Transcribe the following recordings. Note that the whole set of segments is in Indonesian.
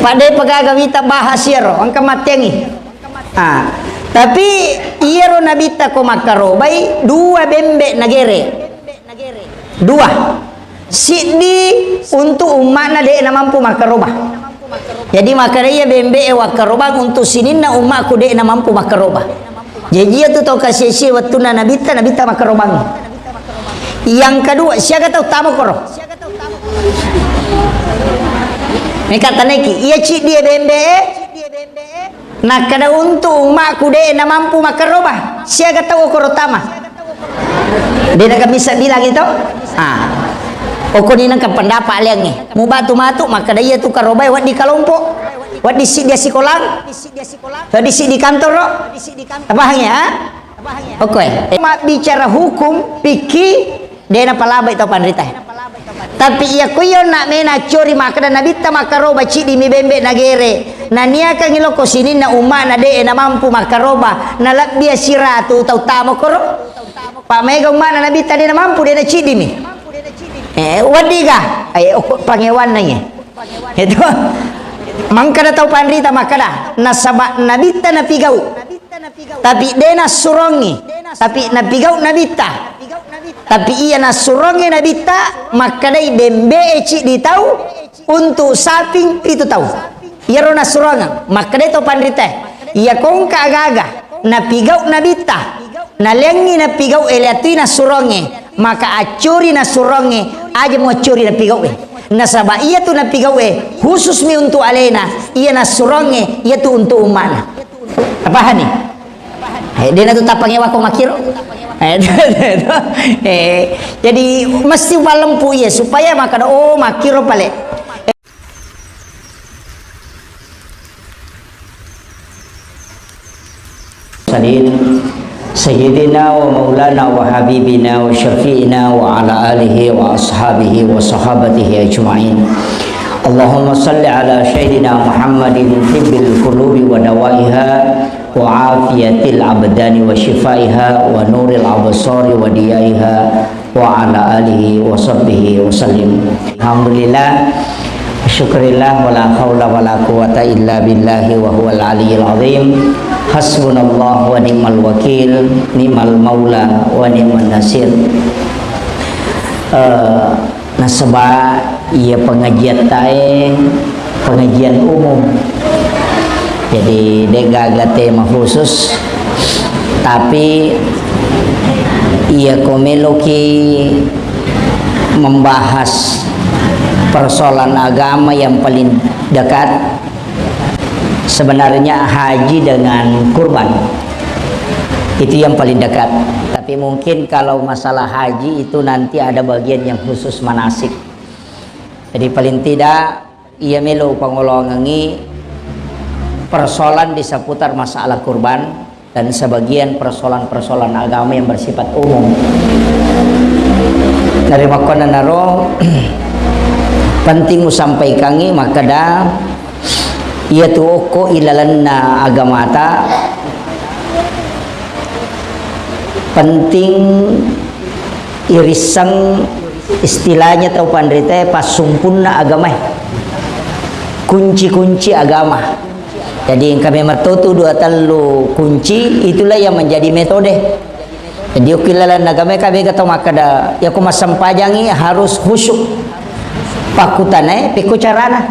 Pada pagagawita bahas yaro ang kamatengi. Tapi iyaro nabita ko makarobay dua bembe nagere. Dua. Sidi untuk umat na de na mampu makarobah. Jadi makaraya bembe wakarobah untuk sinin na umat ku de na mampu makarobah. Jadi itu tau kasih waktu na nabita makarobah. Yang kedua, siapa tahu tamu koro? Mereka taneki, iya cik dia bembe. Nak kada untung mak kude na mampu makarobah. Siapa tahu koro tama? Dia nak bisa bilang itu? Oko ni nang pendapat liang ni. Mu batu matu maka dia tu karobah wat di kelompok. Wat di dia sikolang. Wat di di kantor ro. Apa hanya? Oke. Mak bicara hukum pikir dia na palabay tau panrita. Tapi iya kuyo nak mena curi maka na bita makaroba cidi mi bembe nagere. Na niya kang iloko sini na uma na de na mampu makaroba na labia siratu tau tamo koro. Pa megang mana na bita dia na mampu dia na cidi mi. Wadiga ay pangewan na niya. Itu mangka na tau panrita maka na sabak na bita na pigau. Tapi dia na surongi. Tapi na pigau na bita. Tapi ia nasurongnya nabita maka dai bembe cik ditau untuk saping itu tahu. Ia ro nasuronga maka dai to pandrita. Ia kongka agaga na pigau nabita na lengi na pigau eliatui nasurongnya maka acuri nasurongnya aja mau curi na pigau na saba ia tu na pigau khusus mi untuk alena ia nasurongnya ia tu untuk umana. Apa hani? Dia na tu tapangnya wako makiro. Jadi mesti walempu ya supaya maka makiro pale. Sayyidina wa maulana wa habibina wa syafi'ina wa ala alihi wa ashabihi wa sahabatihi ajma'in. Allahumma salli ala sayyidina Muhammadin tibbil qulubi wa dawaiha wa afiyatil abdani wa shifaiha wa nuril absari wa diyaiha wa ala alihi wa sahbihi wa sallim. Alhamdulillah, syukurillah, wa la hawla wa la quwata illa billahi wa huwal aliyyil azim. Hasbunallah wa ni'mal wakil, ni'mal maula wa ni'man nasir. Nasaba ia pengajian tae pengajian umum. Jadi degaga tema khusus tapi ia komeloki membahas persoalan agama yang paling dekat. Sebenarnya haji dengan kurban itu yang paling dekat. Tapi mungkin kalau masalah haji itu nanti ada bagian yang khusus manasik. Jadi paling tidak ia melo pangolongangi persoalan di seputar masalah kurban dan sebagian persoalan-persoalan agama yang bersifat umum. Dari makona naro penting sampaikangi maka dah ia tu oko ilalanna agama ta penting irisang istilahnya tau pandrita pas sumpunna agama kunci-kunci agama. Jadi yang kami mertotu dua telu kunci itulah yang menjadi metode. Jadi ukilalan agama kami kata makada ya ku masampajangi harus khusyuk pakutane piku carana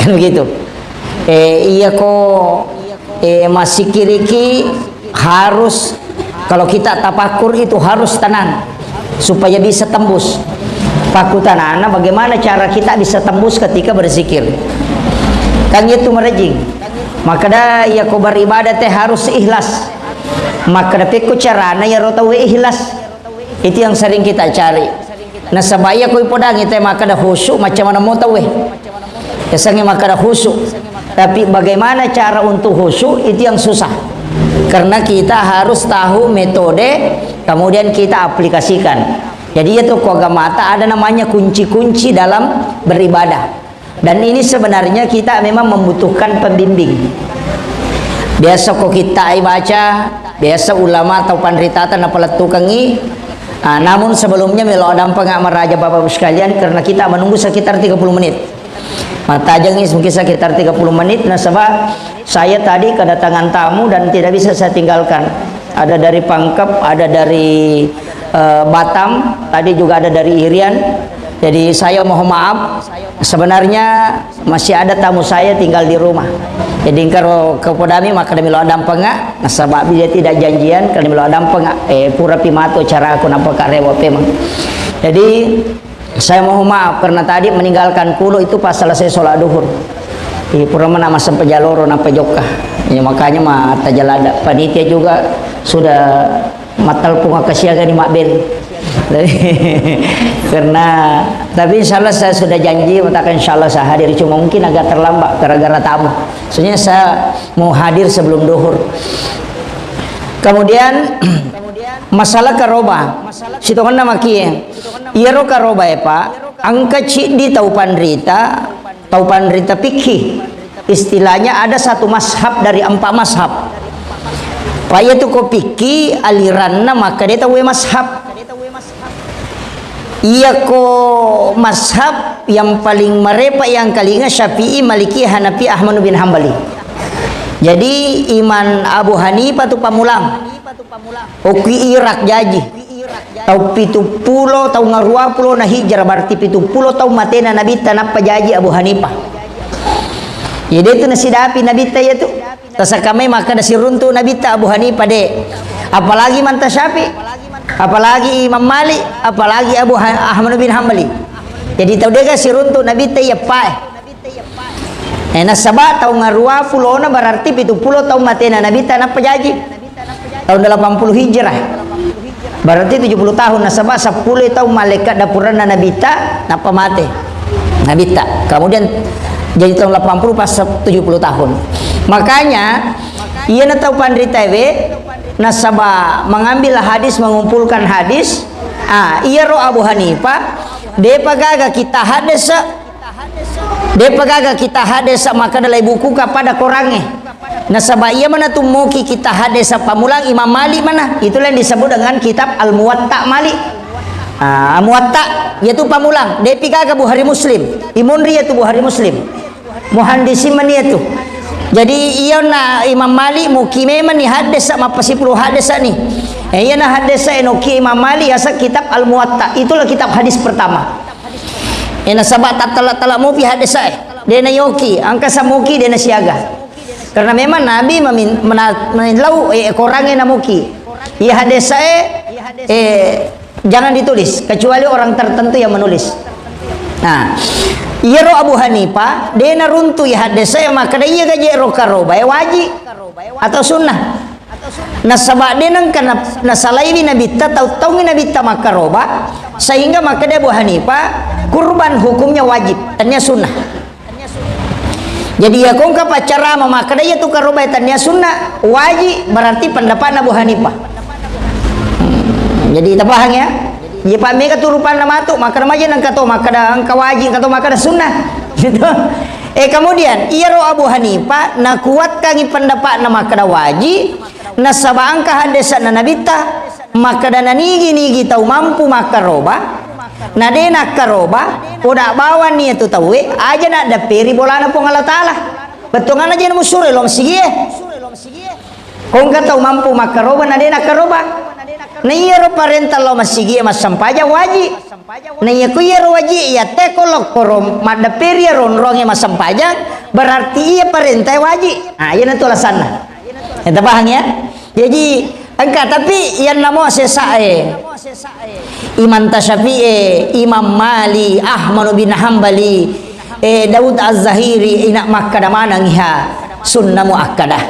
kan begitu. Iya ko masih kiriki harus kalau kita tapakur itu harus tenang supaya bisa tembus pakutanana. Bagaimana cara kita bisa tembus ketika berzikir kan itu merejing. Maka dah ya ko beribadah teh harus ikhlas. Maka dah peku carana ya rotawe ikhlas itu yang sering kita cari. Nah sabaya ko ipodang teh maka dah khusyuk macam mana mau tahu kesannya maka dah khusyuk. Tapi bagaimana cara untuk khusyuk itu yang susah. Karena kita harus tahu metode kemudian kita aplikasikan. Jadi itu kogamata ada namanya kunci-kunci dalam beribadah. Dan ini sebenarnya kita memang membutuhkan pembimbing. Biasa kok kita baca, biasa ulama atau pandritata napalat tukangi. Namun sebelumnya melo adam pengak meraja Bapak sekalian karena kita menunggu sekitar 30 menit. Mata jengis mungkin sekitar 30 menit. Nah, sebab saya tadi kedatangan tamu dan tidak bisa saya tinggalkan. Ada dari Pangkep, ada dari Batam, tadi juga ada dari Irian. Jadi saya mohon maaf, sebenarnya masih ada tamu saya tinggal di rumah. Jadi kalau ke Podami maka demi lo adam pengak, sebab dia tidak janjian kalau demi lo adam pengak pura pimato cara aku nampak karewa pemang. Jadi saya mohon maaf karena tadi meninggalkan kulo itu pas selesai sholat duhur. Di pura mana sampai jaloro nampak jokah. Ya makanya mah tajalada. Panitia juga sudah matal punga kasiaga di Makbel. Karena tapi insya Allah saya sudah janji mengatakan insya Allah saya hadir, cuma mungkin agak terlambat gara-gara tamu. Soalnya saya mau hadir sebelum duhur. Kemudian masalah karoba sitongan nama kie iero karoba ya Pak angka di tau pandrita fikih istilahnya ada satu mazhab dari 4 mazhab Pak itu ko fikih aliran maka dia tahu mazhab. Iya ko mazhab yang paling merepa yang kali ingat Syafi'i, Maliki, Hanafi, Ahmad bin Hambali. Jadi iman Abu Hanifah tu pamulang. Oki Irak jaji. Tau 70 tau ngarua pulo na hijrah berarti 70 tau matena Nabi tanap pajaji Abu Hanifah. Jadi itu nasi dapi Nabi ya tu. Tasa kami maka nasi runtu Nabi Abu Hanifah de. Apalagi manta Syafi'i. Apalagi Imam Malik, apalagi Abu Ahmad bin Hambali. Jadi tahu dia kasih runtuh Nabi teh ya Pak. Nasabah tahu ngarua pulona berarti 70 tahun matena Nabi tanah pejaji. Tahun 80 Hijrah. Berarti 70 tahun nasabah 10 tahun malaikat dapuran Nabi ta napa mate. Nabi ta. Kemudian jadi tahun 80 pas 70 tahun. Makanya ia na tahu pandrita nasabah mengambil hadis, mengumpulkan hadis. Iya ro Abu Hanifah dia pagaga kita hadis maka dalam buku kepada korangnya nasabah iya mana tuh muki kita hadis pamulang Imam Malik mana itulah yang disebut dengan kitab Al-Muwatta Malik. Muwatta yaitu pamulang dia pagaga Bukhari Muslim imunri yaitu Bukhari Muslim muhandisi man yaitu. Jadi iya na Imam Malik mukime man ni hadis sama pasipuluh hadis ni. Iya na hadis enoki Imam Malik asa kitab Al-Muwatta. Itulah kitab hadis pertama. Ena sabat talak mupi hadis dia na yoki angka samuki dia na siaga. Karena memang Nabi menelau korangnya na muki. Iya hadis jangan ditulis kecuali orang tertentu yang menulis. Nah, iya ro Abu Hanifah dia na runtu ya hadis maka dia gaji ro karoba wajib atau sunnah. Nasabah dia nang kana nasalaibi Nabi ta tahu Nabi ta makaroba sehingga maka dia Abu Hanifah kurban hukumnya wajib tanya sunnah. Jadi ya kong kapacara maka dia tu karoba tanya sunnah wajib berarti pendapat Abu Hanifah. Jadi kita paham ya. Dia pami keturupan nama tu maka remaja nang kato maka dah angka wajib kato maka dah sunnah gitu. Kemudian iya ro Abu Hanifah na kuatkan pendapat nama kada wajib nasabah angka hadis na Nabi ta maka dah nigi tahu mampu maka roba na de nak karoba udah bawa ni tu tahu aja nak da peri bolana pun Allah taala betul aja na musure lo msigi kong tahu mampu maka roba na de nak karoba na iya ro parental lo masigi mas sampaja wajib na iya ku iya ro wajib ya te kolok korom mada peri ron ronge mas sampaja berarti iya parentai wajib. Nah iya na tu alasanna kita paham ya. Jadi engkau tapi yang nama sesae Imam Syafi'i, Imam Malik, Ahmad bin Hambali, Daud Az-Zahiri inak makkada mana ngiha sunnah muakkadah.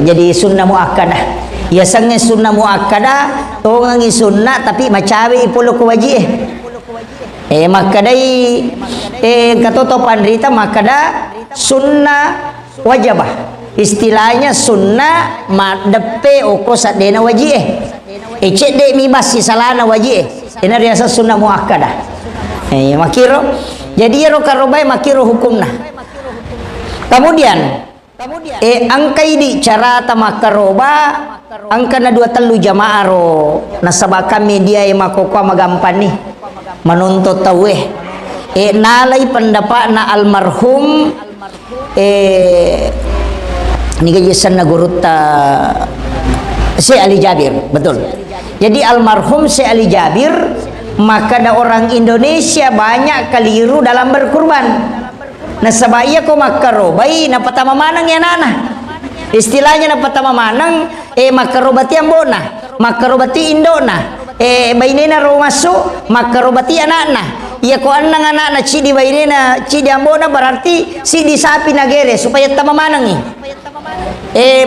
Jadi sunnah muakkadah ya sange sunnah muakkadah tongangi sunnah tapi macawi ipolo ko wajib makadai katoto pandrita makada sunnah wajibah istilahnya sunnah madepe oko sadena wajib cek de mi basi salana wajib ini riasa sunnah muakkadah makiro jadi ro karobai makiro hukumna. Kemudian angka ini cara tamakaroba angka na 2 jamaah ro nasabah kami dia makokwa magampan nih menuntut tahu nalai pendapat na almarhum ini kajian na guruta Syekh Ali Jabir, betul. Jadi almarhum Syekh Ali Jabir, maka ada orang Indonesia banyak keliru dalam berkurban. Nah sebaya ko makarobai na patama manang ya nana. Istilahnya na patama manang makarobati ambona, makarobati indona, bainena ro masuk makarobati anakna. Ya ko anang anak cidi bainena cidi ambona berarti cidi sapi nagere supaya tama manang ni.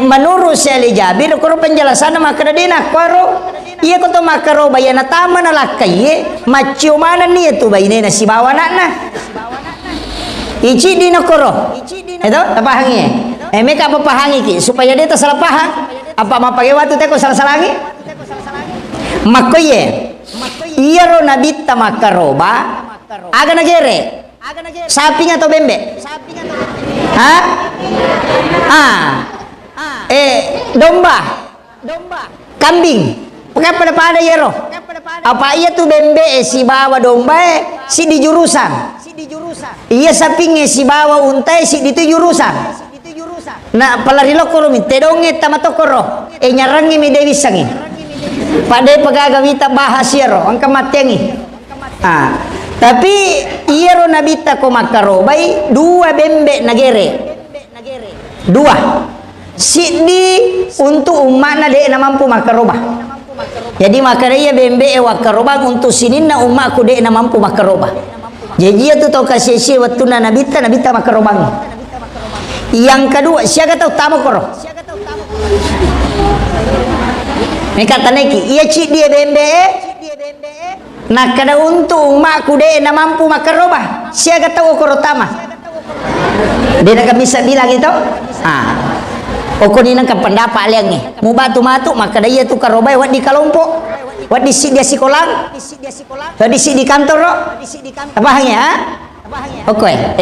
Menurut Syekh Ali Jabir karo penjelasan maka dina karo iya ko to makaro bayana tama na lakay macio mana ni tu bainena si bawa anakna. Ici di nakoro. Itu tapahangi. Mereka apa pahangi ki supaya dia tak salah paham. Apa mapage watu teko salah-salah lagi? Makoye. Iya ro nabita makaroba. Aga nagere. Sapi atau bembe? Hah? Domba. Kambing. Pakai pada yero. Apa iya tu bembe si bawa domba si di jurusan. Iya sapi si bawa untai si di tu jurusan. Nah palarilo koro mi tedonge tamatokoro nyarangi mi dewi sangi. Pada pagagawita bahas yero ang kamatiangi. Tapi iya ro nabita ko makarobai dua bembe nagere. Dua. Sidi untuk umat na de na mampu makaroba. Jadi maka dia bembe wakaroba untuk sinin na umat ku de na mampu makaroba. Jadi dia tu tahu kasih waktu na nabita makarobang. Yang kedua siapa tahu tamu koro. Mereka tanya ki, iya cik dia bembe. Nak kada untuk umat ku de na mampu makaroba. Siapa tahu koro tama. Dia nak bisa bilang itu. Oko ni nang pendapat liang ni. Mu batu-batu maka dia tu karobai wat di kelompok. Wat di dia sikolang. Wat di di kantor ro. Apa hanya? Oke.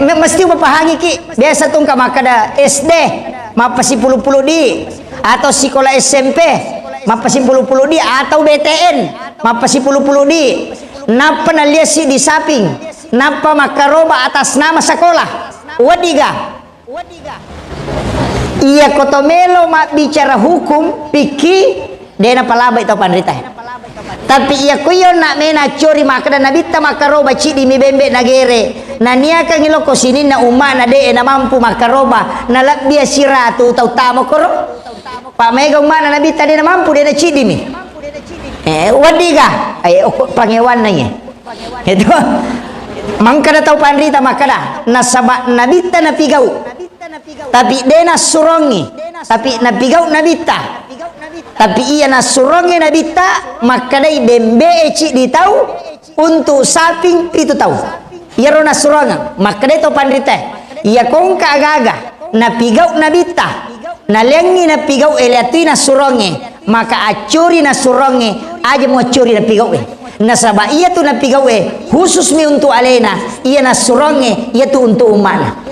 Mesti berpahangi ki. Biasa tu ka makada SD, mapasi puluh-puluh di atau sekolah SMP, mapasi puluh-puluh di atau BTN, mapasi puluh-puluh di. Napa naliasi di saping? Napa makaroba atas nama sekolah? Wadiga. Iya kotomelo mak bicara hukum piki dena palaba itu panrita. Tapi iya kuyo nak mena curi maka na bitta makaroba cidi mi bembe nagere. Na nia kang iloko sini na umma na de na mampu makaroba na labia siratu tau tamo koro. Pak mega umma na bitta de na mampu de na cidi mi. Wadiga pangewan nanya. Itu mangkada tau panrita makada nasaba nabita na pigau. Tapi dia nasurongi, tapi nabigau nabita. Tapi ia nasurongi nabita, maka dia bembe eci ditau untuk saping itu tahu. Ia ro nasurongan, maka dia tahu pandrita. Ia kongka agaga, nabigau nabita, nalengi nabigau eliatui nasurongi, maka acuri nasurongi, aja mau curi nabigau nasaba ia tu nabigau khusus mi untuk alena, ia nasurongi, ia tu untuk umana.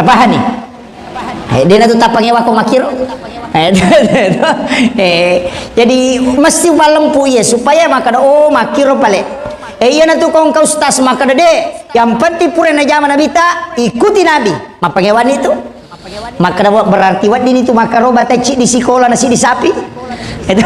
Apa ni? Dia nak tapang ewa ko makiro. Jadi mesti walempu ya supaya maka makiro pale. Iya na tu kong kaustas maka de yang penting pura na zaman nabita ikuti nabi. Mapangewan itu. Maka berarti wad ini tu makaro bataci di sekolah nasi di sapi. Itu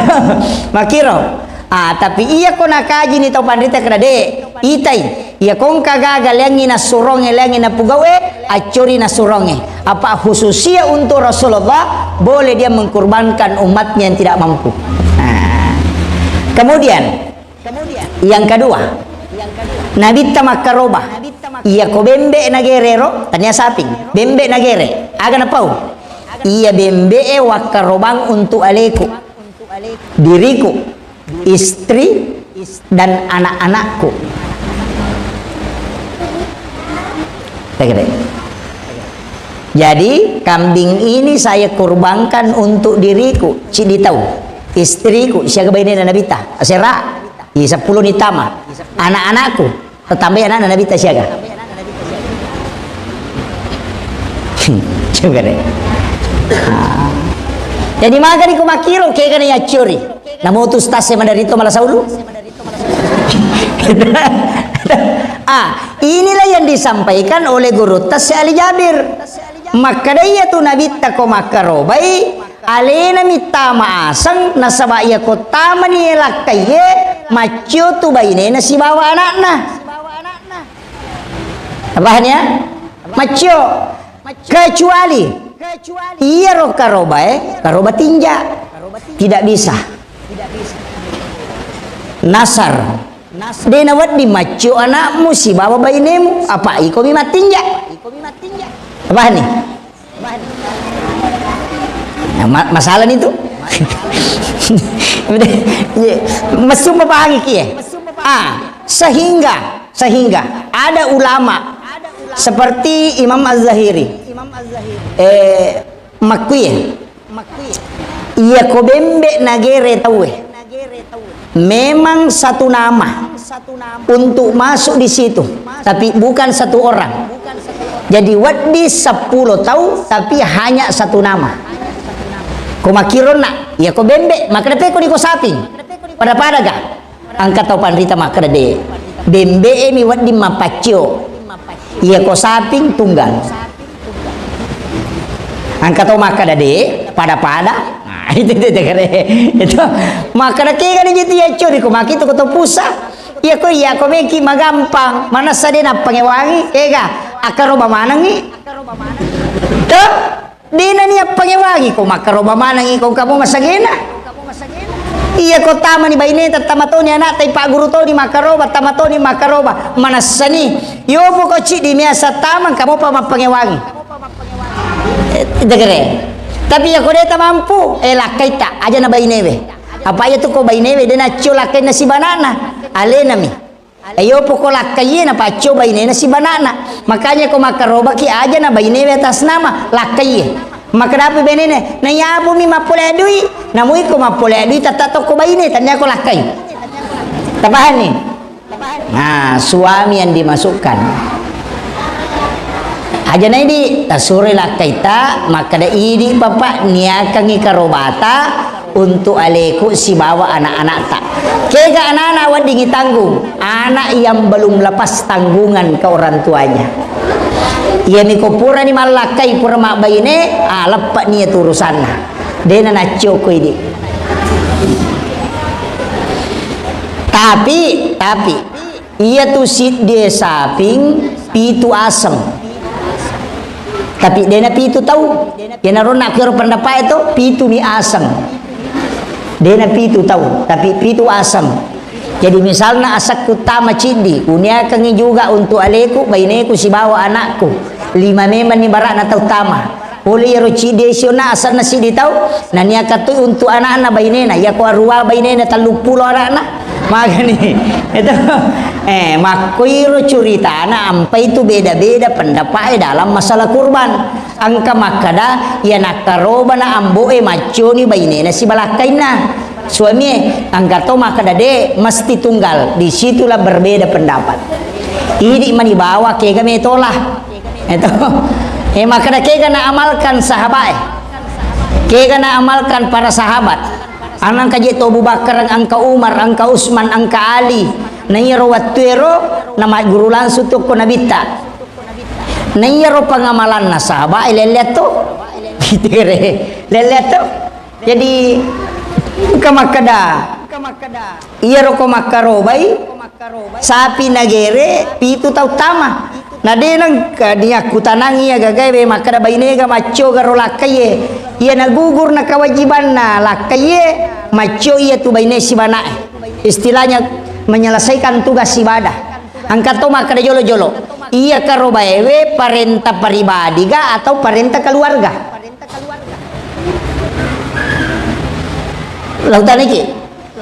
makiro. Tapi iya ko nakaji ni tau pandita kada de itai iya kong kagagal lengi na suronge lengi na pugawe acuri na suronge apa khususia untuk Rasulullah boleh dia mengkurbankan umatnya yang tidak mampu. Kemudian yang kedua Nabi tamakaroba iya ko bembe nagerero tanya saping bembe nagere aga na pau iya bembe wakarobang untuk aleku diriku istri dan anak-anakku. Jadi kambing ini saya kurbankan untuk diriku, cidi tahu, istriku, siaga bayi dan nabita, asera, iya 10 nitama, anak-anakku, tetambah anak nabita siaga. Coba deh. Jadi maga di kumakiro kayak gini ya curi. Namun tu stase mandarito malah saulu. Inilah yang disampaikan oleh guru Tas Ali Jabir. Maka dia tu nabi tako makarobai alena mita maasang nasabaya kota mani lakaye macio tu baine nasi bawa anakna. Apanya? Macio kecuali iya ro karoba tinja tidak bisa. Nasar dena wadi macio anakmu si bawa bainemu apa iko mi matinja apa nih nah, masalah itu mesum papangi kie sehingga ada ulama seperti Imam Az-Zahiri makui iya kobembe nagere tawe memang satu nama untuk masuk di situ tapi bukan satu orang. Jadi wadi 10 tahu tapi hanya satu nama. Kumakirona ya ko bembe makade ko di ko saping pada ga angkat tau pandrita makade bembe mi wadi mapacio ya ko saping tunggal angkat tau makade pada nah itu makade ke kan gitu ya curi ko makito ko to pusa ya ko meki magampang mana sadena pangewangi ega akaroba manangi tuh dina niya pangewangi ko makaroba manangi ko kamu masagena iya ko tama ni baine tamato ni anak tay pak guru to ni makaroba tamato ni makaroba manasani yopo ko ci di miasa tamang kamu pa mapangewangi degere tapi ya ko deta mampu lakaita aja na bainewe apa ya tu ko bainewe dena culakai na si banana alena mi ayo pokok lakai na paco baine na si banana makanya ko makaroba ki aja na baine atas nama lakai maka dapat benene na yabu mi mapole dui namui ko mapole dui tatato ko baine tanya ko lakai tabahan nih nah suami yang dimasukkan aja na ini tasuri lakai ta maka da ini bapak niakan ikarobata untuk aleku si bawa anak-anak tak kega anak-anak wadingi tanggung anak yang belum lepas tanggungan ke orang tuanya ia miko pura ni malakai pura mak bayine lepak niat urusanna dena nacoko ini tapi ia tu si dia saping pitu asem tapi dena pitu tahu dena rona kira pendapat itu pitu mi asem dena pitu tahu tapi pitu asam jadi misalnya asak utama cindi unia kangi juga untuk aleku baineku si bawa anakku 5 meman ni barak na utama boleh ya roci desiona asal nasi di tahu na nia katu untuk anak-anak bainena ya ko arua bainena 30 anak magani itu makuiro curita anak ampai itu beda-beda pendapat dalam masalah kurban angka makada ya nakaroba na amboe maconi bainena si balakaina suami angka to makada de mesti tunggal disitulah berbeda pendapat ini mani bawa kega metolah itu makada kega na amalkan sahabat kega na amalkan para sahabat anang kaji to Abu Bakar angka Umar angka Utsman angka Ali nayaro watero nama guru langsung to ko nabita nayaro pangamalan na sahabat leleto leleto jadi kamakada iya roko makarobai sapi nagere pitu tau tama na denang dia kutanangi ya gagay makada bainega macho garo lakaye iya nagugur na kewajiban na lakaye macho iya tu baine si bana istilahnya menyelesaikan tugas ibadah angkat to makada jolo-jolo iya karo baewe parenta pribadi ga atau parenta keluarga lautan iki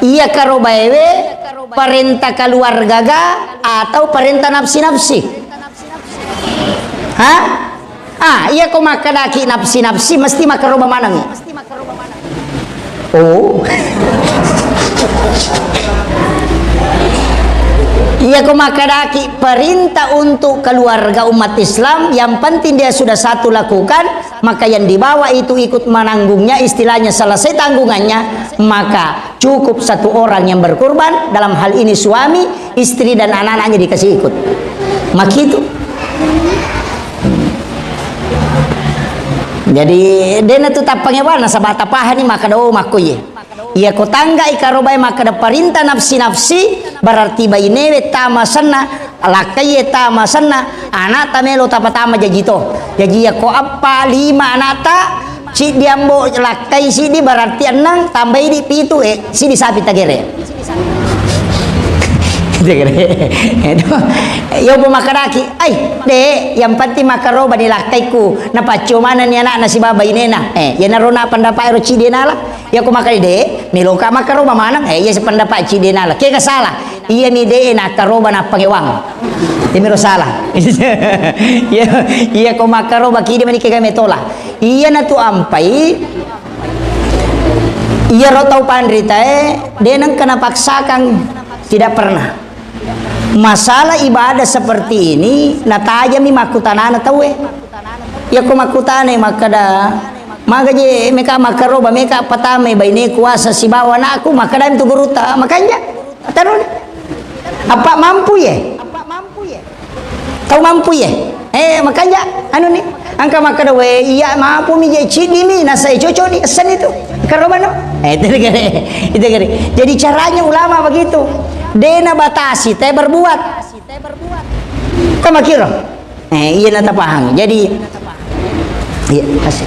iya karo baewe parenta keluarga ga atau parenta nafsi-nafsi iya ko makadaki nafsi-nafsi mesti makaroba manang Ia kumakadaki perintah untuk keluarga umat Islam, yang penting dia sudah satu lakukan, maka yang dibawa itu ikut menanggungnya. Istilahnya selesai tanggungannya, maka cukup satu orang yang berkorban. Dalam hal ini suami, istri dan anak-anaknya dikasih ikut. Maka itu. Jadi dena tu tapangnya wana sabata pahani maka do makuye. Ia ko tangga ikarobai maka da perintah nafsi berarti bainewe tama sana lakai tama sana anak tamelo tapatama jajito. Jadi ya ko apa 5 anak ta si diambo lakai si di berarti 6 tambah di pitu si di sapi tagere. Itu yo bumakadaki ay de yang penting makaroba ni lakaiku na pacumana ni anak na si baba inena ya narona pendapat ero cidenala ya ko makali de miloka makaroba manang ya si pendapat cidenala ke salah iya ni de na karoba na pangewang miro salah iya ko makaroba kidi mani ke metola iya na tu ampai iya ro tau pandrita de nang kena paksakan tidak pernah. Masalah ibadah seperti ini natajami makutanana tahu ya ko makutane makada magaje meka makaroba meka patame baine kuasa si bawa na aku makada itu guruta makanya tahu apa mampu ya tahu mampu ya makanya anu nih angka makada we iya mampu mi je cidi mi nasa cocok di asan itu karoba no itu gere jadi caranya ulama begitu. Dena batasi teh berbuat kama kira iya nata paham jadi iya kasih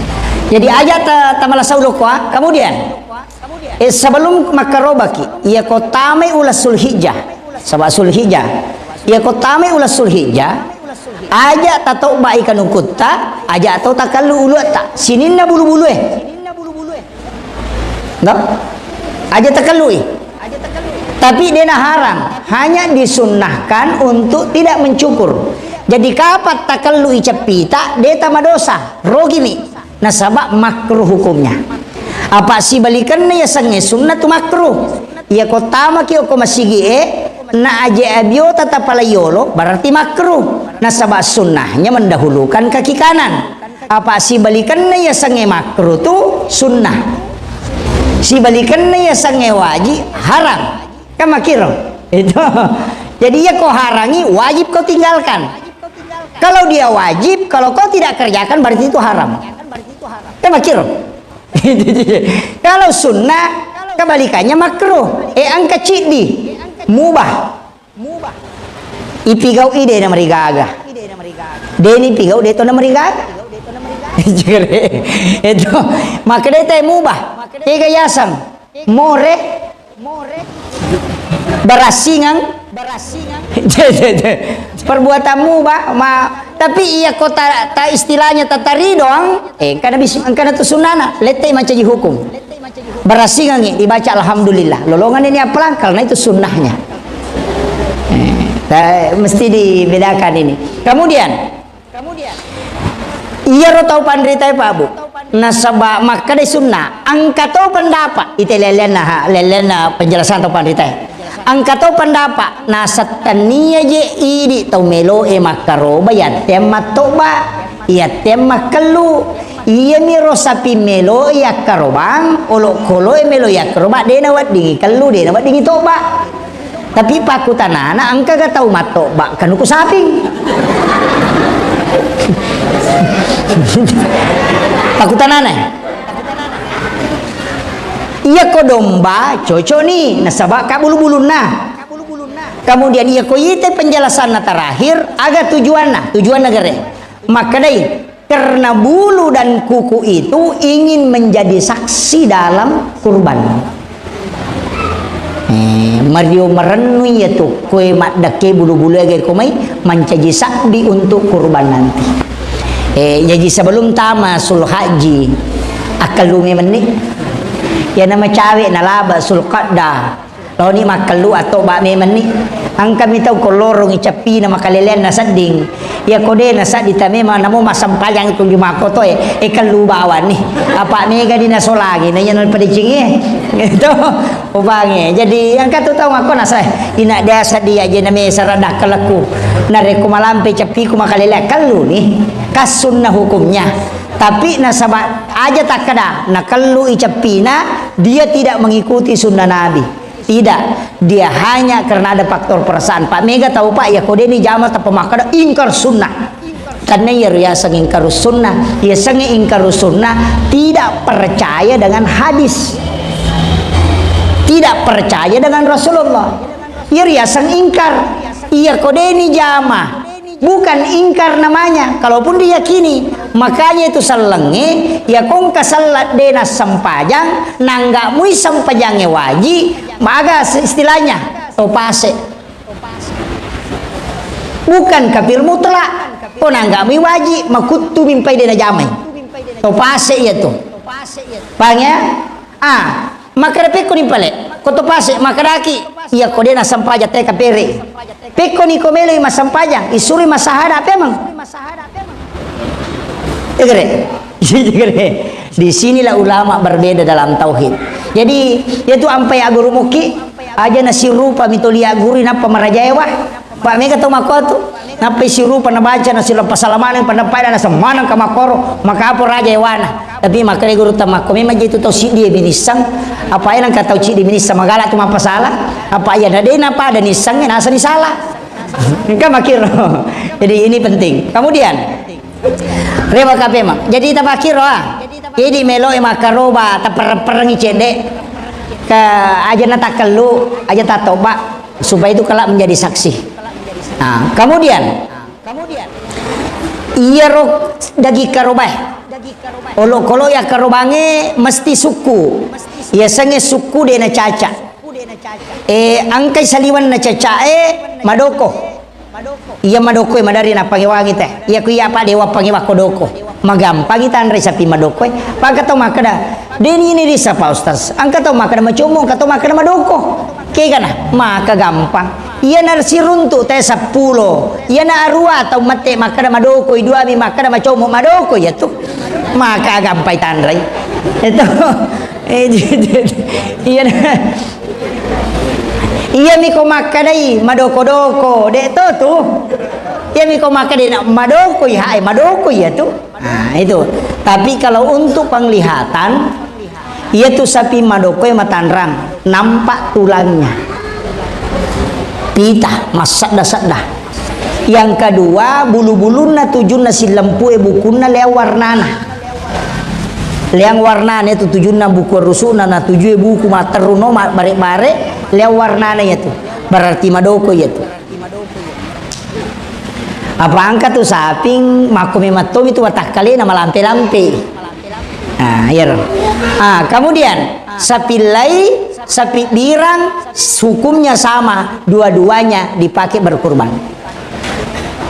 jadi aja tamala saulukwa kemudian sebelum makarobaki iya kotame ulas sulhijjah sabah sulhijjah iya kotame ulas sulhijjah aja tato baik kan ukutta aja atau takallu uluta sininna bulu-bulu enggak aja takallu tapi dia haram hanya disunnahkan untuk tidak mencukur. Jadi kapan takallu icapita dia tama dosa rogimi nasabak makruh hukumnya apa si balikan ya sange sunnah tu makruh ya kotama kio ko masigi na aje abio tatapalayolo berarti makruh nasabak sunnahnya mendahulukan kaki kanan apa si balikan ya sange makruh tu sunnah si balikan ya sange wajib haram kan makiro itu jadi ya kau harangi wajib kau tinggalkan kalau dia wajib kalau kau tidak kerjakan berarti itu haram kan makiro kalau sunnah kebalikannya makruh angka cidi mubah ipigau ide na marigaga deni pigau deto na marigaga itu maka dia mubah yasam more berasingan perbuatanmu tapi iya kota tak istilahnya tatari doang karena bisa karena itu sunana letih macam hukum berasingan dibaca alhamdulillah lolongan ini apa karena itu sunnahnya mesti dibedakan ini kemudian iya ro tau pandrita Pak Bu nasaba maka de sunnah angkato pendapat itu lelena penjelasan tau pandrita angkato pendapat nasatania je idi tau melo makaroba ya tema toba ya tema kelu iya mi rosapi melo ya karobang olok kolo melo ya karoba dena wat dingi kelu dena wat dingi toba tapi pakutanana angka ga tau matoba kanuku saping pakutanana iya ko domba cocok nih nasabak ka bulu-bulun nah kemudian iya ko ite penjelasan terakhir agak tujuan negara maka dai karena bulu dan kuku itu ingin menjadi saksi dalam kurban Mario merenui ya tuh kue mak dake bulu-bulu agar komai mencaji sakdi untuk kurban nanti jadi sebelum tamasul haji akal lu menik ya nama cawe nalaba sulqada lalu ni makal lu atau bak menik ang kami tahu kolorong icapi na makalelen na sading ya kode na sa ditame namo masampayang itong limako to kalubawan nih apa mega di nasolagi na yan padicing gitu ubangi jadi ang katutaw ako nasa ina desa dia aja na may sarada kalaku na reko malampe capi ku makalele kalu nih kasun na hukumnya tapi nasaba aja tak kada na kalu icapina dia tidak mengikuti sunnah Nabi. Tidak, dia hanya karena ada faktor perasaan. Pak Mega tahu Pak ya kode ini jamaah tak pemakada ingkar sunnah. Karena ya sang ingkar sunnah, ya sang ingkar sunnah tidak percaya dengan hadis, tidak percaya dengan Rasulullah. Ya sang ingkar, iya kode ini jamaah. Bukan ingkar namanya, kalaupun diyakini makanya itu selenge ya kong kasalat dena sampajang nangga mui sampajangnya waji maga istilahnya topase bukan kafir mutlak oh nangga mui waji makutu mimpai dena jamai topase ya tuh paham ya maka peko ni pale ko topase makaraki iya ko dena sampaja te kapere peko ni komelo i masampajang isuri masahada memang di sinilah ulama berbeda dalam tauhid. Jadi yaitu ampai aguru muki aja nasi rupa mitolia guru napa marajaewa Pak Mega tu makotu napa si rupa na baca nasi lepas salaman yang pendapat na semanang ka makoro maka apa rajaewana tapi maka guru tamako memang itu tau si dia binisang apa yang kata si dia binisang magala tu mapa salah apa ya ada napa ada nisangnya nasa ni salah kan makir. Jadi ini penting. Kemudian reba kape mak jadi tabakir jadi melo makaroba taper-perengi cedek ke aja nata kelu aja tatoba supaya itu kelak menjadi saksi. Nah kemudian iya rok dagi karobah olo kolo ya karobange mesti suku ya sange suku de na caca angkai saliwan na caca madoko iya madoko madari na pangiwangi teh iya ku iya pa dewa pangiwa kodoko magampang kita andre sapi madoko pagkato makada deni ini risa pa ustaz angkato makada macumong kato makada madoko kaya kana maka gampang iya na siruntu teh 10 iya na arua atau mate makada madoko idua mi makada macumong madoko ya tuh maka gampang tandrai itu iya iya miko makadai madoko-doko dek tuh iya miko makadai madoko ya madoko ya tuh nah itu tapi kalau untuk penglihatan iya tuh sapi madoko yang matanrang nampak tulangnya pita masak-dah yang kedua bulu-buluna tujuna si lempu bukuna lea warnana leang warnanya itu tujuna buku rusuna na tujuh buku materuno bare-bare lea warnanya itu berarti madoko itu apa angka tuh saping makome matom itu watak kali nama lampe-lampe nah ya kemudian sapi lai sapi birang hukumnya sama dua-duanya dipakai berkurban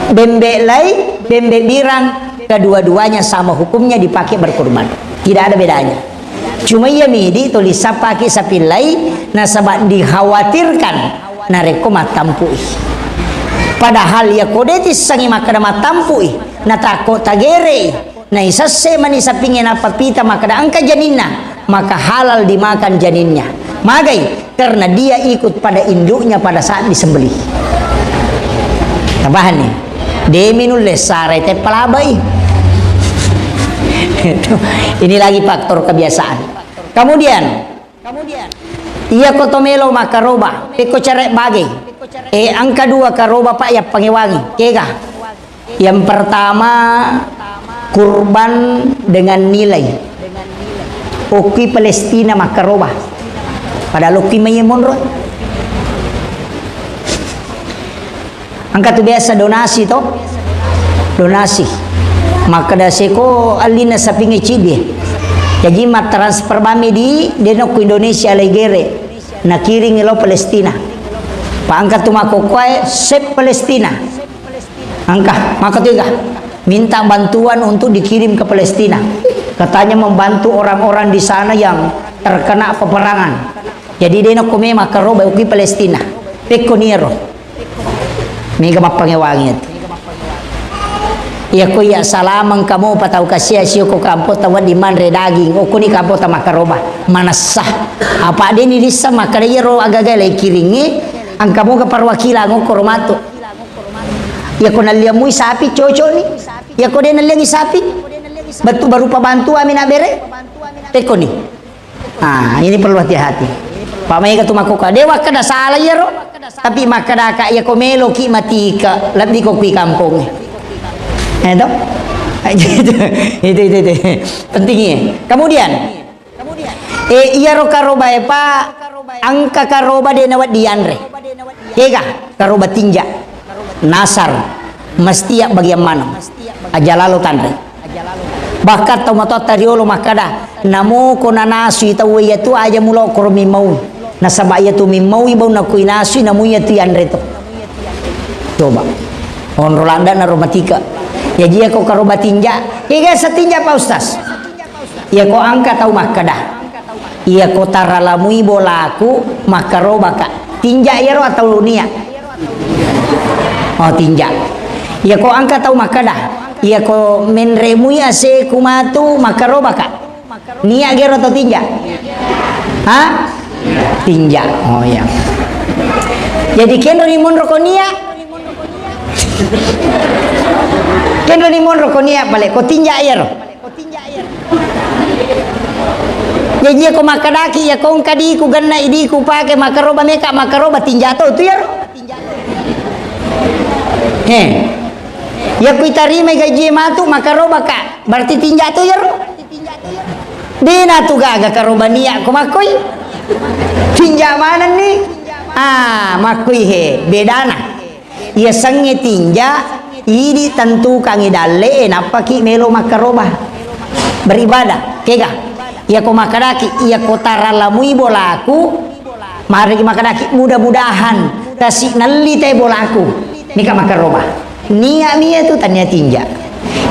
bembe lai bembe birang kedua-duanya sama hukumnya dipakai berkurban tidak ada bedanya cuma ia midi tulis pakai sapi lai nasabat dikhawatirkan nareko matampui padahal ya kodetis sangi makada matampui na tako tagere na isase mani sapingin apa pita makada angka janinna maka halal dimakan janinnya magai karena dia ikut pada induknya pada saat disembelih tambahan nih deminul lesare te palabai. Ini lagi faktor kebiasaan. Kemudian iya kotomelo makaroba peko cerek bagi angka 2 karoba pak ya pangewangi kega yang pertama kurban dengan nilai oki Palestina makaroba pada loki meyemonro angka tu biasa donasi toh donasi maka daseko alina sapinge cidi jadi mat transfer bami di denok Indonesia legere na kiring lo Palestina paangkat tumako koe sep Palestina angka maka tiga minta bantuan untuk dikirim ke Palestina katanya membantu orang-orang di sana yang terkena peperangan jadi denok kome maka roba uki Palestina pekoniero Mega mapangewangit. Ya ko ya salamang kamu patau kasih sio ko kampo tawad di manre daging o kuni kampo ta makaroba manasah apa de ni disa makare ro agaga lay kiringi ang kamu ka parwakila ngo koromato ya ko naliamui sapi coco ni ya ko de naliangi sapi batu baru pabantu amin abere teko ni ini perlu hati-hati pamai ka tumakuka dewa kada salah ya ro tapi makada ka ya ko melo ki matika labdi ko kui kampung itu pentingnya. Kemudian iya ro karoba pa angka karoba de nawat dianre kega karoba tinja nasar mestia bagian mana ajalalo tanre bahkan tomato tariolo makada namo kona nasu itawe ya tu aja mulo koromi mau nasaba ya tu mimau ibau na kuinasu namu ya tu yanre to coba on rolanda na romatika ya dia kau karoba tinja ya setinja pak ustaz ya kau angkat tahu makadah ya kau taralamui bolaku makaroba kak tinja ya ro atau lunia oh tinja ya kau angkat tahu makadah ya kau menremui ase kumatu makaroba kak nia gero atau tinja hah tinja oh ya jadi kendo ni mon rokonia kendo ni mon rokonia balik ko tinja ayer jadi ko makadaki ya kong kadi ku ganna idi ku pake makaroba meka makaroba tinja to tu yer ya ku tarima gaji matu makaroba ka berarti tinja to yer dina tu gaga karoba nia ko makoy tinja mana nih makoy he bedana ya sange tinja ini tentu kangi dalle napaki melo makaroba beribadah kega ya ko makadaki ya ko taralamui bolaku mari makadaki mudah-mudahan kasih nalli teh bolaku nika makaroba nia tu tanya tinja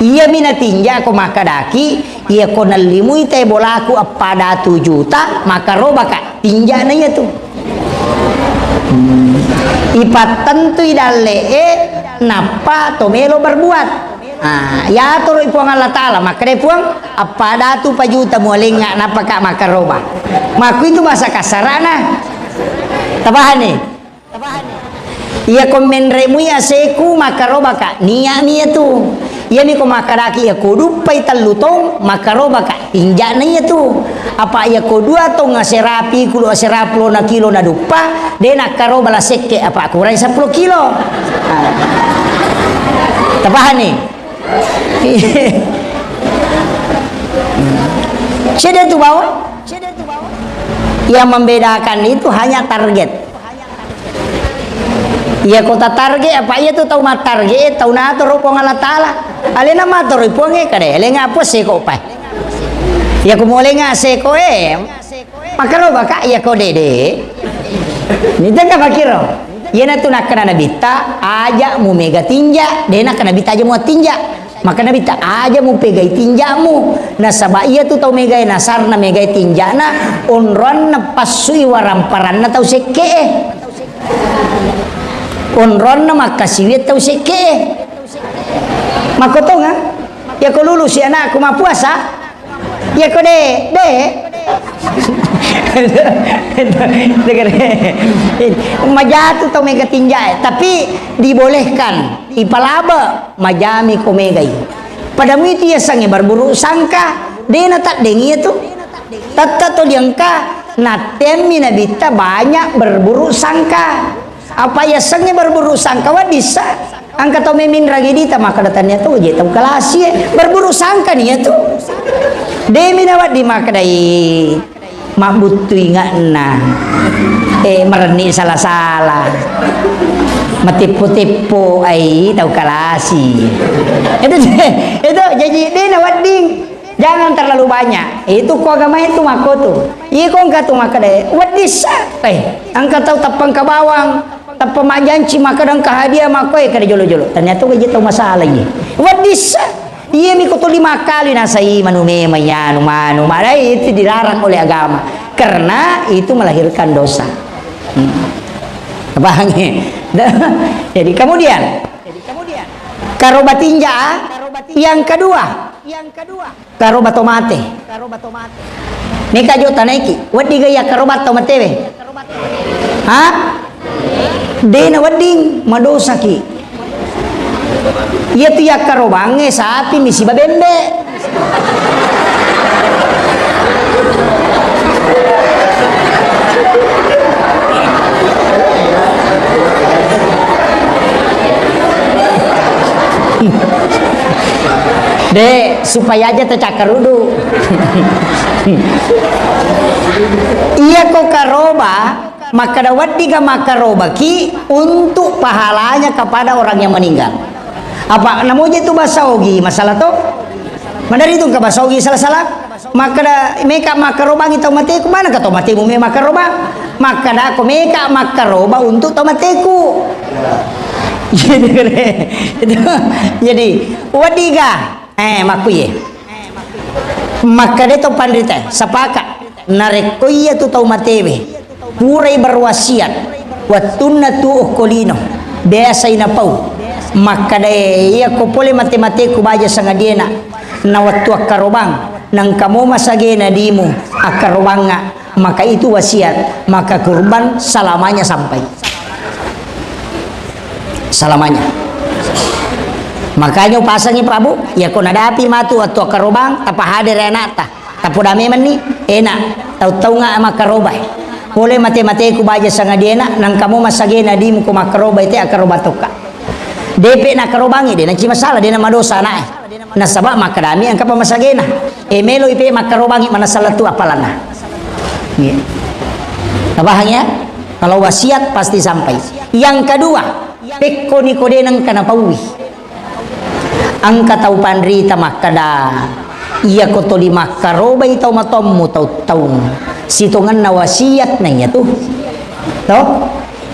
iya mina tinja ko makadaki ya ko nallimui teh bolaku pada 7 juta makaroba ka tinja na ya tu ipat tentu dalle napa tomelo berbuat ya toro ipuang Allah Ta'ala maka dia puang apa datu pajuta mualinga napa kak makaroba maku itu bahasa kasarana tabahan nih iya komen remui aseku makaroba kak nia tu iya nih ko makaraki ya kudu pai talutong makaroba kak inja nih tu apa ya kodua tong ngaserapi kudu aseraplo na kilo na dupa de nakaroba la seke apa kurang 10 kilo tabahan nih Sudah tu bawah yang membedakan itu hanya target ya kota target apa ya tu tahu mat target tahu na to ropong Allah Ta'ala alena ma to riponge kade lenga apa seko pa ya ko molenga seko maka ro baka ya ko dede ni tengah bakiro ya na tu nak kana nabita aja mu mega tinja de nak kana bita aja mu tinja maka nabi tak aja mu pegai tinjamu nasaba iya tu tau megai nasar na megai tinjana onron na pasui waramparan na tau seke onron na makasiwit tau seke makotonga ya ko lulus ya na aku mapuasa ya ko de majatu tau mega tinja tapi dibolehkan ipalaba majami ko megai padamu itu ya sange berburu sangka dena tak dengi itu tata to diangka natemi nabita banyak berburu sangka apa ya sange berburu sangka wa bisa angka to memin ragidita maka datanya tuh je tau kalasi berburu sangka nih itu demi nawat di makadai mak butuh ingat nah mereni salah-salah matipu-tipu ai tahu kalasi itu jadi dia nawat ding jangan terlalu banyak itu kok agama itu mako tuh iya kok enggak tuh maka deh wadisa angkat tahu tapang ke bawang tapang majanci maka dan ke hadiah mako kada jolo-jolo ternyata gue tahu masalah ini wadisa iya mikoto 5 kali nasai manume manu marai itu dilarang oleh agama karena itu melahirkan dosa. Paham Jadi kemudian karoba tinja yang kedua karoba tomate. Nika jo tanaiki wadi gaya karoba tomate we. Ha? Dena wading madosaki. Iya tu ya karobange sapi misi babembe. De supaya aja tercakar dulu. Iya kok karoba maka dawat diga makaroba ki untuk pahalanya kepada orang yang meninggal. Apa namanya itu basaogi masalah tuh? Mandari itu ke basaogi salah-salah. Maka da meka makaroba kita mate ku mana ka tomate mu me makaroba? Maka da aku meka makaroba untuk tomateku. Jadi wadiga makuye maka deto pandita sepakat nareko iya tu tau matewe purai berwasiat watunna tu ukolino biasa ina pau maka de iya ko pole mate-mate ku baja sangadiena na watu akarobang nang kamu masagena dimu akarobanga maka itu wasiat maka kurban selamanya sampai selamanya. Makanya pasangi Prabu ya kau nadapi matu atau karobang tapa hadir enata tapu dame meni enak tahu nggak makarobai boleh mate-mate ku baja sangat dia enak nang kamu masagena di muku makarobai te akarobatoka DP nak karobangi dia nanti masalah dia nama dosa nak nasabak makadami angka pamasagena melo ipe makarobangi mana salah tu apalana ya tabahnya kalau wasiat pasti sampai. Yang kedua pekko ni kode nang kana pawi angka tau pandrita makada iya koto di makaroba itau matommu tau sitongan na wasiat nanya tuh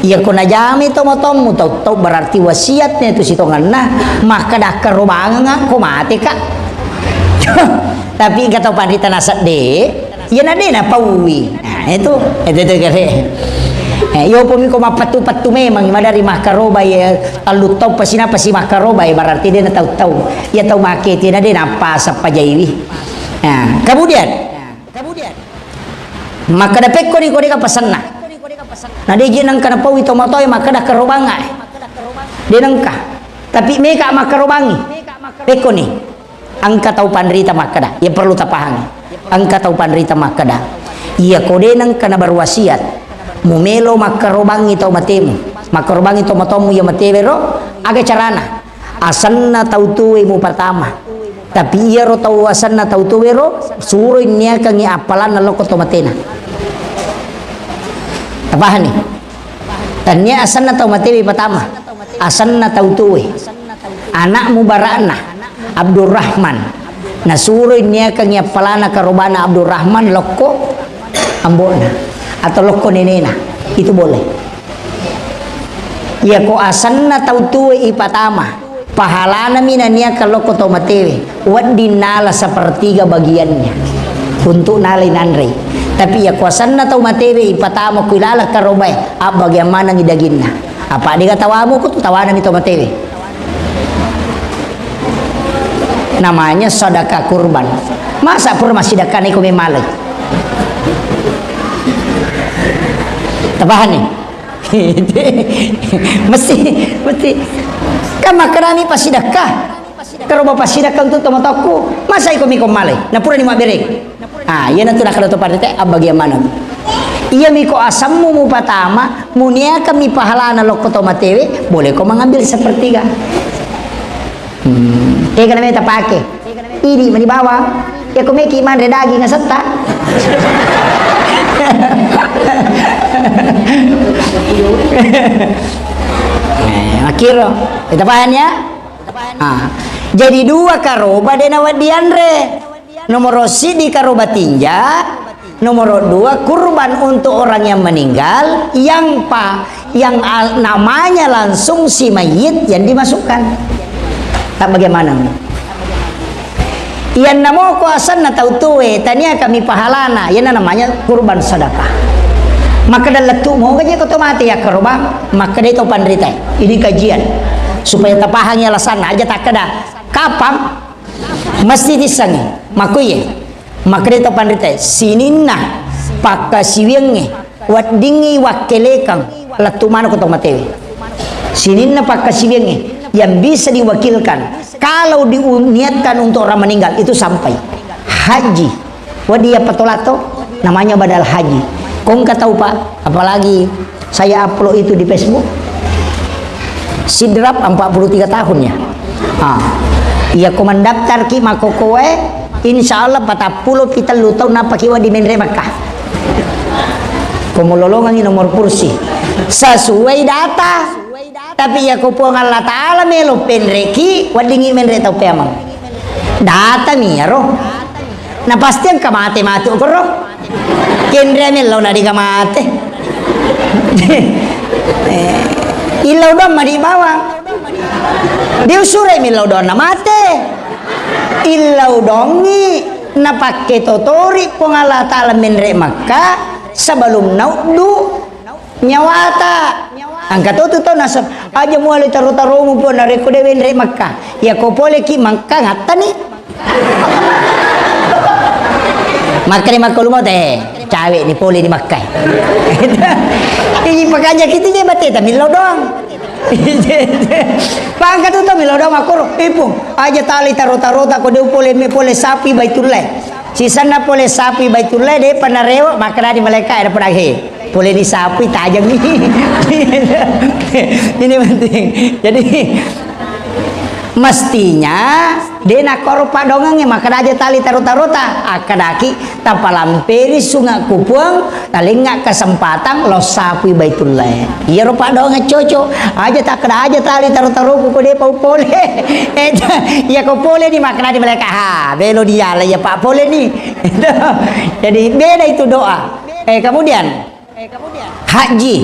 iya kona jami itau matommu tau berarti wasiatnya itu sitongan nah makada karobangan nga ko mati kak tapi enggak tau pandrita nasat de iya na de na pawi nah itu kare yo pumi ko mapatu-patu memang dari makaroba ya talu tau pasina pasi makaroba ya berarti dia tahu ya tahu make tidak dia nampak apa jaiwi nah kemudian maka da pekko ni ko dia pasanna nah dia jenang kana pawi to matoy maka da karobanga dia nangka tapi meka makarobangi pekko ni angka tahu pandrita makada ya perlu tapahangi angka tahu pandrita makada iya kode nang kana berwasiat mumelo makarobangi tau matemu makarobangi tau matomu ya matewero aga carana asanna tau tuwe mu pertama tapi iya ro tau asanna tau tuwe ro suruh nia kangi apalan na loko tau matena tapahan nih tanya asanna tau matewi pertama asanna tau tuwe anak mubarana Abdurrahman na suruh nia kangi apalan na karobana Abdurrahman loko ambona atau loko nenena itu boleh ya ko asanna tau tuwe ipatama pahalana minania kalau ko tau matewe wadinala sepertiga bagiannya untuk nalai nanre tapi ya ko asanna tau matewe ipatama kuilala karobai bagaimana ngidaginna apa dia tawamu ko tawana ni tau matewe namanya sedekah kurban masa pur masih sedekah ni ko memalai tabahan nih mesti kan makarani pasidakah kalau bapak sidakah untuk tomatoku masa iko miko malay na pura ni maberek iya na tunakala to parite bagaimana iya miko asammu mu patama munia kami pahalana loko tomatewe boleh kau mengambil sepertiga tega na meta pake ini manibawa ya kau meki man redagi ngasata akhirnya kita pahannya jadi dua karoba dena wadianre nomor sidi karoba tinja nomor dua kurban untuk orang yang meninggal yang namanya langsung si mayit yang dimasukkan tak bagaimana yang namo ko asan na tau tuwe tania kami pahalana yan namanya kurban sedekah maka dah letuk mau gaji kau mati ya kerubang, maka dia itu pandrita. Ini kajian supaya terpahami alasan aja tak ada kapang mesti disangi makuye, maka dia itu pandrita sininna pakka siwienge wadingi wakelekang letuk mana kau mati sininna pakka siwienge yang bisa diwakilkan kalau diniatkan untuk orang meninggal itu sampai haji wadia petolato namanya badal haji. Kau nggak tahu Pak, apalagi saya upload itu di Facebook. Sidrap 43 tahunnya. Ia kau mendaftar ki makokoe, insya Allah 40 kita lu tahu napa kiwa di Menre Makkah. Kau melolongan nomor kursi sesuai data. Tapi ya kau puang Allah Taala melo penreki, wadingi Menre tau pemang. Data miro. Nah pasti yang kamate mati ukoro. Kendra melo na di kamate. Ilaw dong madi bawang. Diusure milaw dong na mate. Ilaw dongi na pakai totori pengala ta'ala Menre Makkah sebelum naudu nyawata. Angkat itu tuh nasab aja mulai taruh-taruh mu pun dari kode Menre Makkah. Ya kau boleh ki Makkah ngata nih. Maka di Makkah lu mau teh cawek ni boleh di Makkah. Ini makanya kita je bate tapi lo doang. Pangkat tu mi lo doang aku ipung aja tali taruh-taruh tak kode boleh sapi Baitullah. Sisa na boleh sapi Baitullah deh panarewa maka di mereka ada perahe. Boleh di sapi tajam ni. Ini penting. Jadi mestinya dia nak korupa dongangnya maka aja tali taruh-taruh akadaki tanpa lampiri sungai kupuang tali nggak kesempatan lo sapi Baitullah iya rupa dongeng cocok aja tak ada aja tali taruh-taruh kuku dia pau pole ya kau pole di makna di mereka belo dia lah ya Pak pole nih jadi beda itu doa kemudian haji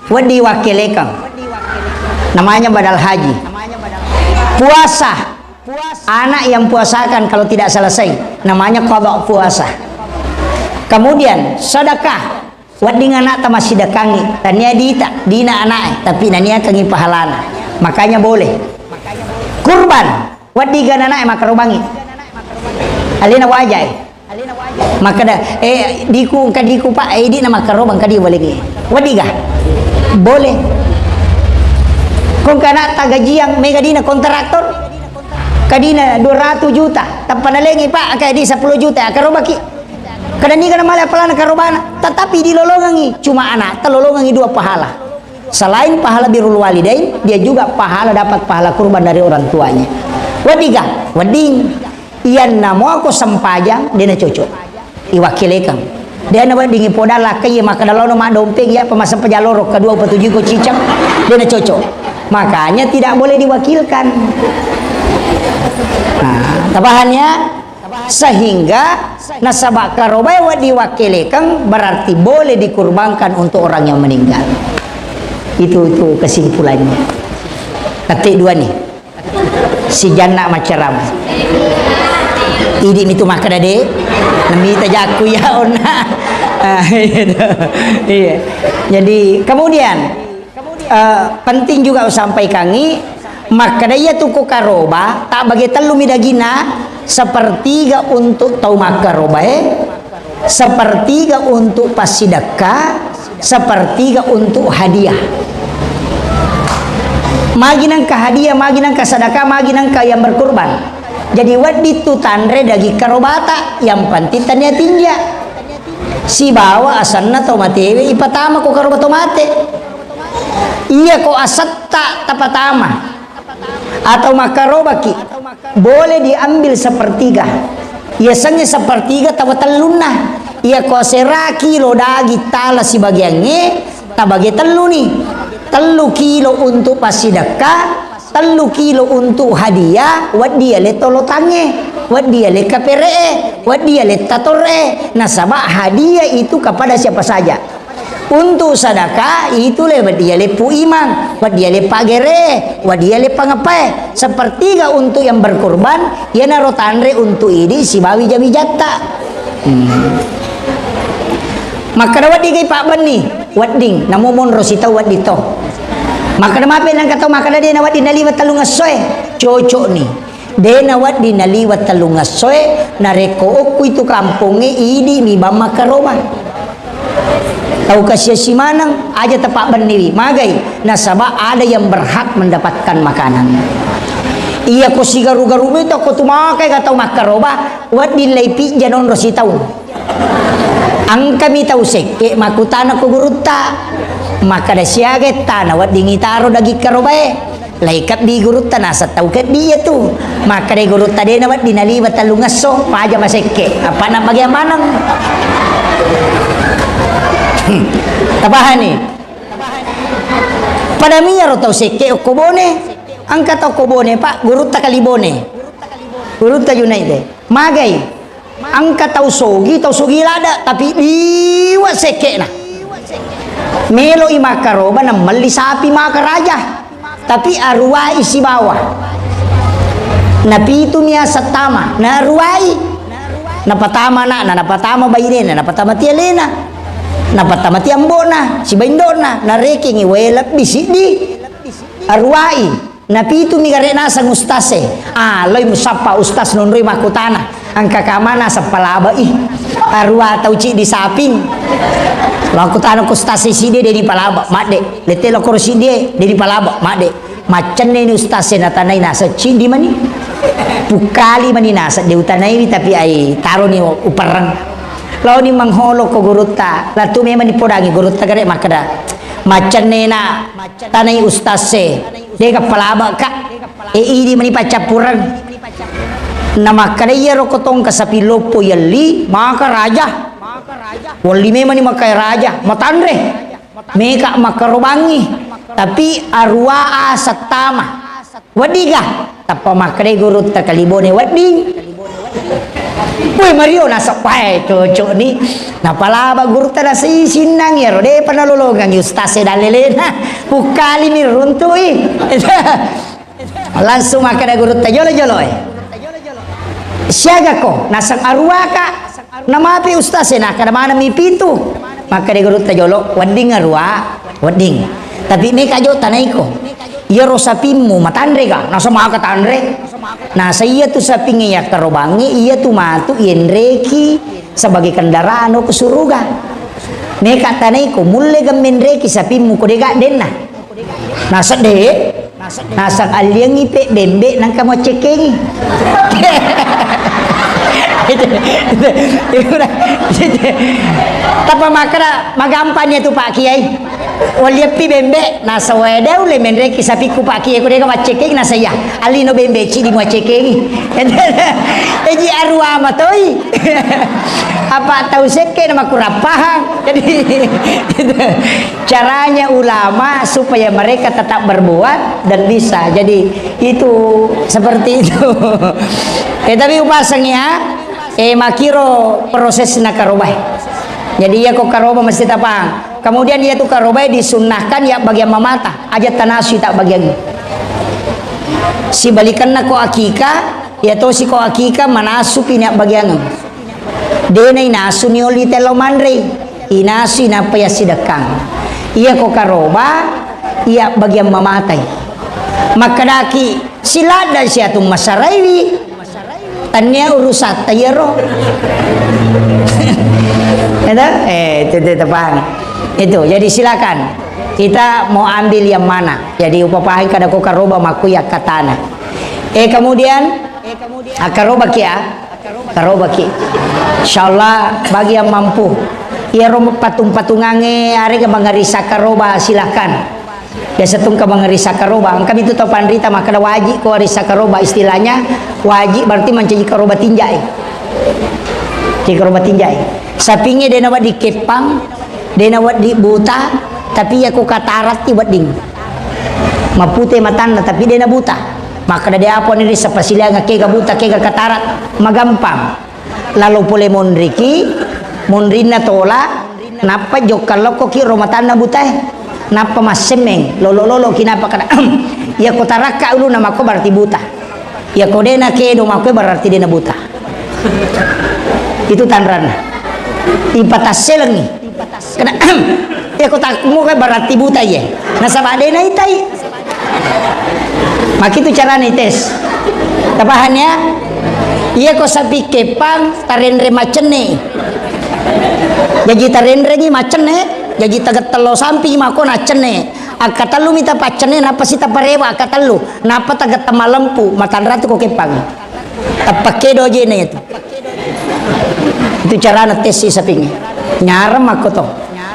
wadi wakilekang namanya badal haji puasa anak yang puasakan kalau tidak selesai namanya qadha puasa. Kemudian sedekah wading anak ta masih dakangi tania dina anak tapi nania kangi pahalana makanya boleh kurban wadigan anak maka rubangi alina wajai maka dah diku Pak di nama karobang kadi boleh wadiga boleh kung kana tagajiang mega dina kontraktor kadina 200 juta tapanalengi Pak kayak di 10 juta karobaki kadani kana mala pelana karobana tetapi dilolongangi cuma anak telolongangi 2 pahala selain pahala birrul walidain dia juga pahala dapat pahala kurban dari orang tuanya wadiga wading iyan namo aku sempajang dina cocok iwakilekan dia na wadingi podala kay maka dalaw na dompeng ya pemasang pajaloro kedua petujuh ko cicak dina cocok makanya tidak boleh diwakilkan. Nah, tabahannya sehingga nasabah karobay wa diwakilkan berarti boleh dikurbankan untuk orang yang meninggal. Itu kesimpulannya. Ketik 2 nih. Si jana macaram. Idi itu maka dade nami tajaku ya ona. Iya. Jadi kemudian penting juga sampaikan maka daya tuku karoba tak bagi telu midagina sepertiga untuk tau makaroba sepertiga untuk pasidaka sepertiga untuk hadiah maginang ke hadiah maginang ke sedekah maginang ke yang berkurban jadi wadi tu tandre dagi karobata yang pantitannya tinja si bawa asanna tau matewe ipatama ko karoba tau mate iya ko asatta tapatama atau makarobaki boleh diambil sepertiga biasanya sepertiga tawatalunna iya ko seraki lo dagi tala si bagiannya tabagi telu nih 3 kilo untuk pasidaka 3 kilo untuk hadiah wadia le tolotange wadia le kapere wadia le tatore nasabah hadiah itu kepada siapa saja. Untuk sedekah itu le dia le pu imang, dia le pagere, dia le pangapai. Sepertiga untuk yang berkorban, ya naro tandre untuk ini si bawi jami jatta. maka dawat di pak bani wading namumon rosita wadito maka mape nang kataw maka dia nawat di naliwat talungasoy cocok ni de nawat di naliwat talungasoy nareko ku itu kampunge idi mi bama karoba tahu kasih si manang aja tepak bani magai nasaba ada yang berhak mendapatkan makanan iya ko si garu-garu itu ko tumakai kataw makaroba wat di leipi janon rositaw ang kami tausik makutana ko gurutta maka da siyaget tanawat dingitaro dagi karobae laikap di gurutta nasa taukat dia tu maka da gurutta de nawat dinaliwat talungaso paja masekke apa na bagyamanang tabahan ni padamiya ro tausik okobone ang kata okobone pak gurutta kalibone gurutta yunaide magai ang katausogi lada tapi liwa seke na melo imakaroba na malisapi makaraja tapi arwai si bawah napito niya sa tama na arwai napatama na napatama bayine na napatama tialena napatama tiambo na si baindon na nareking iwelap bisidi arwai napito mi garena sa ustase loy musapa ustas nunroy makutana ang kakamana sa palaba arwa tauci di saping laku tanah kustasi side di palaba made lete lo side di palaba made macan ni ustase na tanay nasa cindi mani pukali mani nasa di utanay ni tapi ay taro ni uparang law ni mangholo ko guruta latu me mani podangi guruta gare makada macan ni na tanay ustase de ka palaba ka idi mani pacapurang nama kadaya rokotong kasapilopo yali maka raja wali memang ni makai raja matandre meka makarobangi tapi arwa asatama wadiga tapa makre gurut takalibone wading Uy Mario nasa pae cocok ni napalaba gurut tada si sinang ya rode panalologang ustase dalelena bukali ni runtui langsung makada gurut tajolo-jolo siaga ko nasang arwa ka namapi ustase na kada mana mi pitu maka de gurut tajolo wading arwa wading tapi me kajo tanay ko iya ro sapimmu matandre ka nasa maka tandre nasa iya tu sapingi ya karobangi iya tu matu yenreki sebagai kendaraan ke suruga me ka tanay ko mulle gammenreki sapimmu ko de ga denna nasa de nasa alyang ipe bembe nang kamo cekengi tapa makara magampanya tu Pak Kiai waliapi bembe nasa wedau le menreki sapiku Pak Kiai ko de ka cekengi nasa ya alino bembe ci di mo cekengi eji arwa matoi apa tahu seke nama kurapahang jadi caranya ulama supaya mereka tetap berbuat dan bisa jadi itu seperti itu tapi upasangnya makiro proses nakarobah jadi ya kok karoba mesti tapang kemudian dia tuh karoba disunnahkan ya bagian mamata aja tanasi tak bagian si balikan na ko akika ya to si ko akika manasu pinak bagian dena inasu ni oli telo mandre inasu inapa ya sidakang iya ko karoba iya bagian mamatai makadaki silada siya tung masaraywi tanya urusat tayero itu tepang itu jadi silakan kita mau ambil yang mana jadi upapahin kada ko karoba makuya katana kemudian karoba kia karoba ki insyaallah bagi yang mampu ya rom patung-patungange are ke bangarisa karoba silakan ya setung ke bangarisa karoba kami itu tahu pandrita maka wajib ko arisa karoba istilahnya wajib berarti mencaji karoba tinjai di karoba tinjai sapinge de nawat di kepang de nawat di buta tapi ya ko katarat ti wading mapute matanda tapi de na buta maka dia apa ni sa pasilang ke buta ke katarat magampang lalu pole monriki monrina tola napa jokalo ko ki romatana buta napa masemeng lolo kinapa kana ya ko taraka ulu nama ko berarti buta ya ko dena ke do mako berarti dena buta itu tanran ipataselengi kena ya ko tak mo kay berarti buta ye nasa bade na itay maki tu cara ni tes tabahannya iya ko sabi kepang tarenre macene jadi tarenre ni macene jadi tagat telo sampi mako na cene akatalu mita pacene napa sita parewa akatalu napa tagat tamalempu matan ratu ko kepang tapake doje na itu cara tes si saping nyarem aku tuh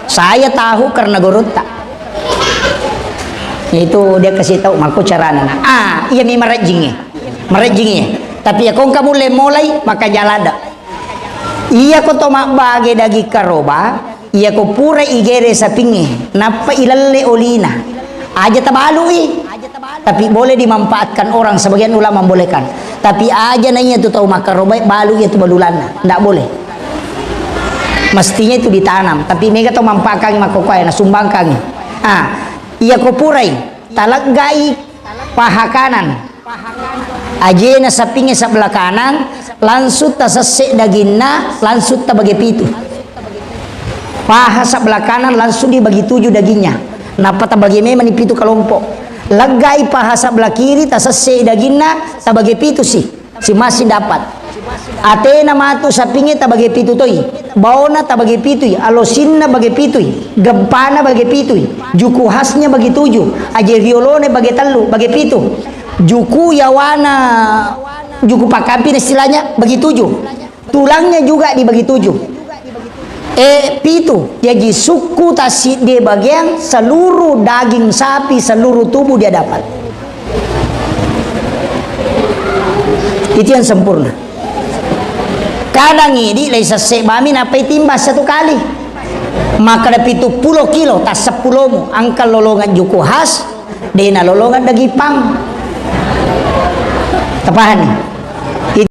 saya tahu karena gurun tak itu dia kasih tahu aku cara nana iya mi marajingnya tapi ya kau kamu mulai maka jalada iya ko to bagi dagi karoba iya ko pura igere sapingi napa ilalle olina aja tabalui tapi boleh dimanfaatkan orang sebagian ulama membolehkan tapi aja nanya itu tahu makaroba balu itu balulana ndak boleh mestinya itu ditanam tapi mega to mampakangi makokai na sumbangkangi iya ko purai talaggai paha kanan aje na sapinge sebelah kanan langsut ta sesek daginna langsut ta bagi pitu paha sebelah kanan langsung dibagi 7 dagingnya napa ta bagi memang pitu kelompok lagai paha sebelah kiri ta sesek daginna ta bagi pitu si masih dapat atena matu sapinge ta bagi pitu toy baona ta bagi pitu alosinna bagi pitu gempana bagi pitu juku khasnya bagi 7 aje violone bagi 3 bagi pitu juku yawana juku pakampin istilahnya bagi 7 tulangnya juga dibagi 7 pitu jadi suku tasik dia bagian seluruh daging sapi seluruh tubuh dia dapat itu yang sempurna kadang ini laisa sebami napai timbas 1 kali maka ada 70 kilo tas 10 mu angkal lolongan juku khas dena lolongan daging pang tepahan nih